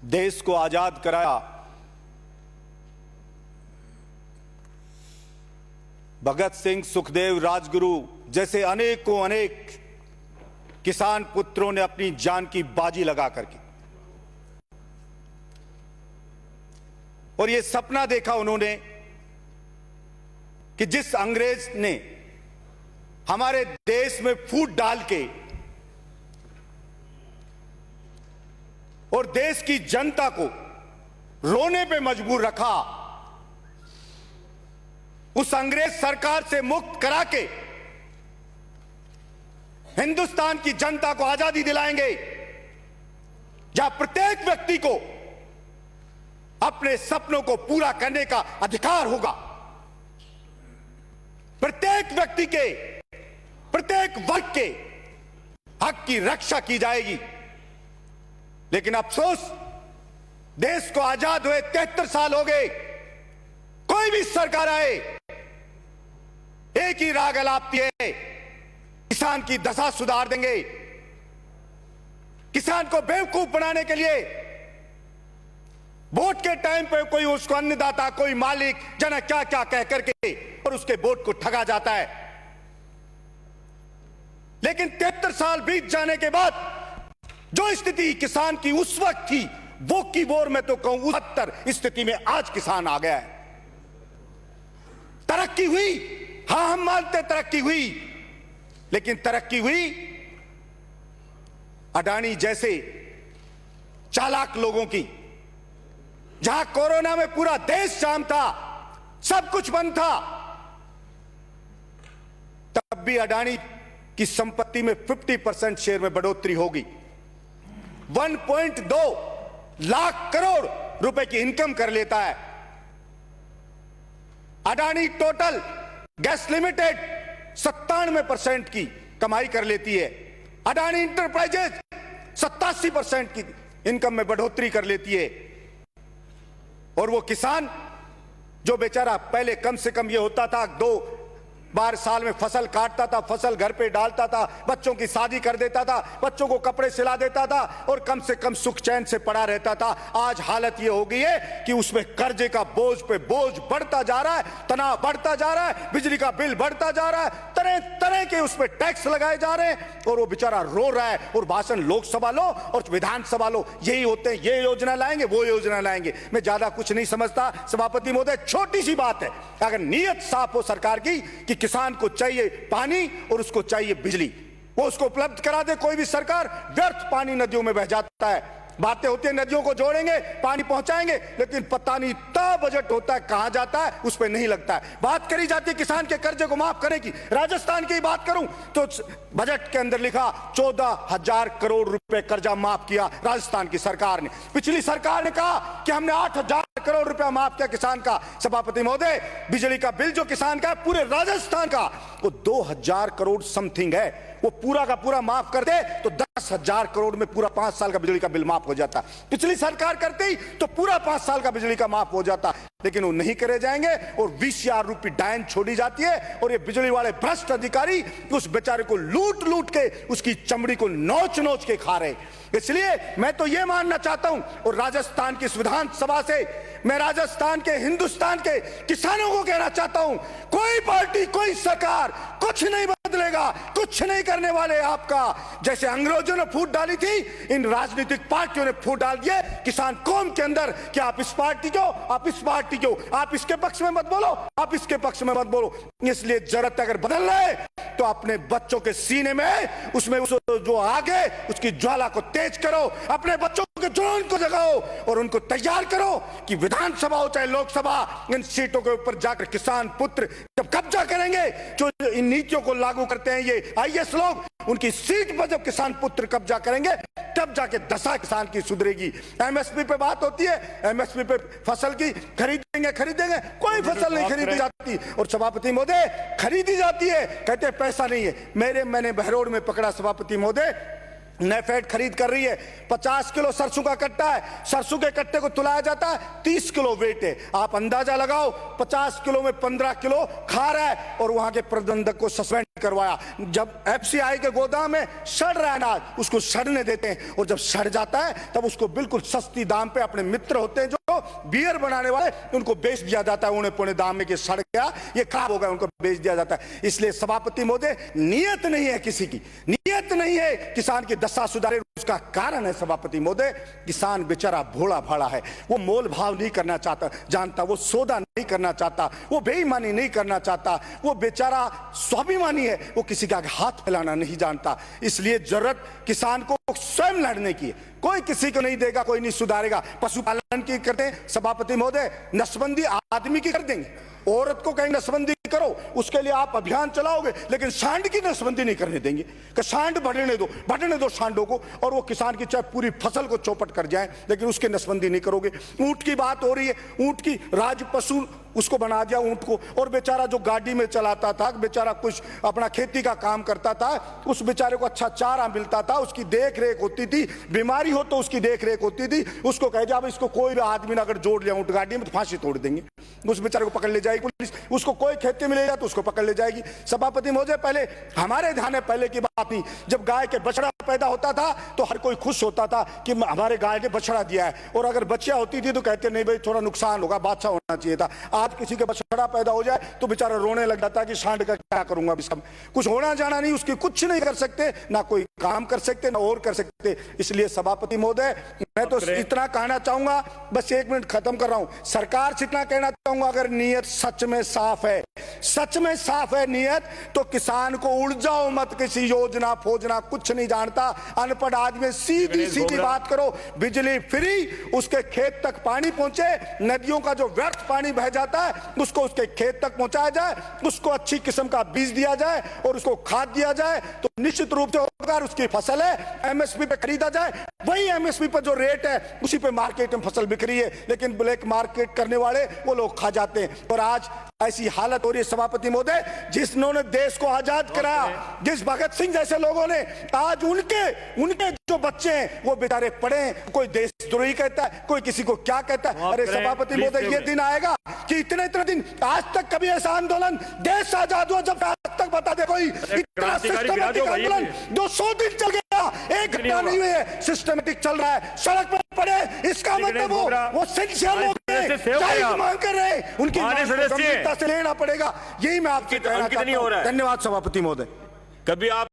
देश को आजाद कराया। भगत सिंह, सुखदेव, राजगुरु जैसे अनेकों अनेक किसान पुत्रों ने अपनी जान की बाजी लगा करके और यह सपना देखा उन्होंने कि जिस अंग्रेज ने हमारे देश में फूट डाल के और देश की जनता को रोने पे मजबूर रखा, उस अंग्रेज सरकार से मुक्त करा के हिंदुस्तान की जनता को आजादी दिलाएंगे, जहां प्रत्येक व्यक्ति को अपने सपनों को पूरा करने का अधिकार होगा। प्रत्येक व्यक्ति के, प्रत्येक वर्ग के हक की रक्षा की जाएगी। लेकिन अफसोस, देश को आजाद हुए 73 साल हो गए, कोई भी सरकार आए एक ही राग अलापती है, किसान की दशा सुधार देंगे। किसान को बेवकूफ बनाने के लिए वोट के टाइम पे कोई उसको अन्नदाता, कोई मालिक, जना क्या क्या कह करके और उसके वोट को ठगा जाता है। लेकिन 73 साल बीत जाने के बाद जो स्थिति किसान की उस वक्त थी, वो की बोर में तो कहूं 72 स्थिति में आज किसान आ गया है। तरक्की हुई, हां हम मानते तरक्की हुई, लेकिन तरक्की हुई अडानी जैसे चालाक लोगों की। जहां कोरोना में पूरा देश जाम था, सब कुछ बंद था, तब भी अडानी की संपत्ति में 50% शेयर में बढ़ोतरी होगी। 1.2 लाख करोड़ रुपए की इनकम कर लेता है अडानी। टोटल गैस लिमिटेड 97% की कमाई कर लेती है। अडानी इंटरप्राइजेज 87% की इनकम में बढ़ोतरी कर लेती है। और वो किसान जो बेचारा पहले कम से कम ये होता था 2 बार साल में फसल काटता था, फसल घर पे डालता था, बच्चों की शादी कर देता था, बच्चों को कपड़े सिला देता था और कम से कम सुख चैन से पड़ा रहता था। आज हालत ये हो गई है कि उसमें कर्जे का बोझ पे बोझ बढ़ता जा रहा है, तनाव बढ़ता जा रहा है, बिजली का बिल बढ़ता जा रहा है, तरह तरह के उस पर टैक्स लगाए जा रहे हैं और वो बेचारा रो रहा है। और भाषण लोकसभा लो और विधानसभा लो, यही होते हैं, ये योजना लाएंगे, वो योजना लाएंगे। मैं ज्यादा कुछ नहीं समझता सभापति महोदय, छोटी सी बात है, अगर नीयत साफ हो सरकार की कि किसान को चाहिए पानी और उसको चाहिए बिजली, वो उसको उपलब्ध करा दे कोई भी सरकार। व्यर्थ पानी नदियों में बह जाता है, बातें होती है नदियों को जोड़ेंगे, पानी पहुंचाएंगे, लेकिन पता नहीं इतना बजट होता है कहां जाता है, उस पर नहीं लगता है। बात करी जाती है किसान के कर्जे को माफ करने की। राजस्थान की बात करूं तो बजट के अंदर लिखा 14,000 करोड़ रुपए कर्जा माफ किया राजस्थान की सरकार ने। पिछली सरकार ने कहा कि हमने 8,000 करोड़ रुपया माफ किया किसान का। सभापति महोदय, बिजली का बिल जो किसान का है पूरे राजस्थान का, वो 2,000 करोड़ समथिंग है। वो पूरा का पूरा माफ कर दे तो 10,000 करोड़ में पूरा 5 साल का बिजली का बिल माफ हो जाता। पिछली सरकार करते ही तो पूरा 5 साल का बिजली का माफ हो जाता, लेकिन वो नहीं करे जाएंगे और 20,000 रुपए डायन छोड़ी जाती है। और ये बिजली वाले भ्रष्ट अधिकारी उस बेचारे को लूट लूट के उसकी चमड़ी को नोच नोच के खा रहे। इसलिए मैं तो ये मानना चाहता हूं और राजस्थान की विधानसभा से मैं राजस्थान के, हिंदुस्तान के किसानों को कहना चाहता हूं, कोई पार्टी, कोई सरकार कुछ नहीं बदलेगा, कुछ नहीं करने वाले आपका। जैसे अंग्रेजों ने फूट डाली थी, इन राजनीतिक पार्टियों ने फूट डाल दिए किसान कौम के अंदर कि आप इस पार्टी को, आप इस पार्टी को, आप इसके पक्ष में मत बोलो, आप इसके पक्ष में मत बोलो। इसलिए जरूरत अगर बदलना है तो अपने बच्चों के सीने में उसमें जो आगे उसकी ज्वाला को तेज करो, अपने बच्चों के जुनून को जगाओ और उनको तैयार करो कि विधानसभा हो चाहे लोकसभा, इन सीटों के ऊपर जाकर किसान पुत्र जब कब्जा करेंगे, जो इन नीतियों को लागू करते हैं ये आईएएस लोग, उनकी सीट पर जब किसान पुत्र कब्जा करेंगे तब जाके दशा किसान की सुधरेगी। एमएसपी पे बात होती है, एमएसपी पे फसल की खरीदेंगे, कोई फसल नहीं खरीदी जाती। और सभापति महोदय, खरीदी जाती है, कहते हैं पैसा नहीं है। मैंने बहरोड में पकड़ा सभापति महोदय, नेफेड खरीद कर रही है। 50 किलो सरसों का कट्टा है, सरसों के कट्टे को तुलाया जाता है, 30 किलो वेट है। आप अंदाजा लगाओ, 50 किलो में 15 किलो खा रहा है और वहां के प्रबंधक को सस्पेंड करवाया। जब एफसीआई के गोदाम में सड़ रहा है अनाज, उसको सड़ने देते हैं और जब सड़ जाता है तब उसको बिल्कुल सस्ती दाम पे अपने मित्र होते हैं जो बियर बनाने वाले, उनको बेच दिया जाता है उन्हें पौने दाम में कि सड़ गया, ये खराब हो गया, उनको बेच दिया जाता है। इसलिए सभापति महोदय, नियत नहीं है किसी की, नियत नहीं है किसान की दशा सुधारे। उसका कारण है सभापति महोदय, किसान बेचारा भोला भाला है, वो मोल भाव नहीं करना चाहता जानता, वो सौदा नहीं करना चाहता, वो बेईमानी नहीं करना चाहता, वो बेचारा स्वाभिमानी है, वो किसी का हाथ फैलाना नहीं जानता। इसलिए जरूरत किसान को स्वयं लड़ने की है। कोई किसी को नहीं देगा, कोई नहीं सुधारेगा। पशुपालन की करते हैं सभापति महोदय, नसबंदी आदमी की कर देंगे, औरत को कहीं नसबंदी करो, उसके लिए आप अभियान चलाओगे, लेकिन सांड की नसबंदी नहीं करने देंगे कि सांड बढ़ने दो सांडों को, और वो किसान की चाहे पूरी फसल को चौपट कर जाए, लेकिन उसकी नसबंदी नहीं करोगे। ऊंट की बात हो रही है, ऊंट की राज पशु उसको बना दिया ऊंट को, और बेचारा जो गाड़ी में चलाता था, बेचारा कुछ अपना खेती का काम करता था, उस बेचारे को अच्छा चारा मिलता था, उसकी देख रेख होती थी, बीमारी हो तो उसकी देख रेख होती थी। उसको कह जाए इसको कोई भी आदमी ने अगर जोड़ लिया ऊंट गाड़ी में तो फांसी तोड़ देंगे, उस बेचारे को पकड़ ले जाएगी पुलिस। उसको कोई खेती मिलेगा तो उसको पकड़ ले जाएगी। सभापति महोदय, पहले हमारे ध्यान है, पहले की बात नहीं, जब गाय के बछड़ा पैदा होता था तो हर कोई खुश होता था कि हमारे गाय ने बछड़ा दिया है, और अगर बच्चियां होती थी तो कहते नहीं भाई थोड़ा नुकसान होगा, बादशाह होना चाहिए था। आज किसी के बछड़ा पैदा हो जाए तो बेचारा रोने लग जाता है कि सांड का क्या करूंगा, कुछ होना जाना नहीं, उसकी कुछ नहीं कर सकते, ना कोई काम कर सकते, ना और कर सकते। इसलिए सभापति महोदय, मैं तो इतना कहना चाहूंगा, बस 1 मिनट खत्म कर रहा हूं, सरकार से इतना कहना चाहूंगा, अगर नीयत सच में साफ है, सच में साफ है नीयत, तो किसान को उड़ जाओ मत, किसी योजना फोजना कुछ नहीं जानता, अनपढ़ आदमी, सीधी सीधी बात करो, बिजली फ्री, उसके खेत तक पानी पहुंचे, नदियों का जो व्यर्थ पानी बह जाता है उसको उसके खेत तक पहुंचाया जाए, उसको अच्छी किस्म का बीज दिया जाए और उसको खाद दिया जाए, तो निश्चित रूप से होगा, उसकी फसल है एमएसपी पे खरीदा जाए, वही एमएसपी पर जो रेट है उसी पे मार्केट में फसल बिक रही है, लेकिन ब्लैक मार्केट करने वाले वो लोग खा जाते हैं। और आज ऐसी हालत हो रही है सभापति महोदय, जिन्होंने देश को आजाद कराया, जिस भगत सिंह जैसे लोगों ने, आज उनके जो बच्चे हैं वो बेचारे पड़े हैं, कोई देशद्रोही कहता है, कोई किसी को क्या कहता है। अरे सभापति महोदय, ये दिन आएगा कि इतने दिन, आज तक कभी ऐसा आंदोलन देश आजाद हुआ जब आज तक बता दे कोई, इतना सिस्टमेटिक आंदोलन जो 100 दिन चल गया, एक घंटा नहीं हुए, सिस्टमेटिक चल रहा है, सड़क पर पड़े, इसका मतलब वो सिंसियर लोग मांग कर रहे हैं, उनकी गंभीरता से लेना पड़ेगा। यही मैं आपसे कहना चाहता हूं। धन्यवाद सभापति महोदय। कभी आप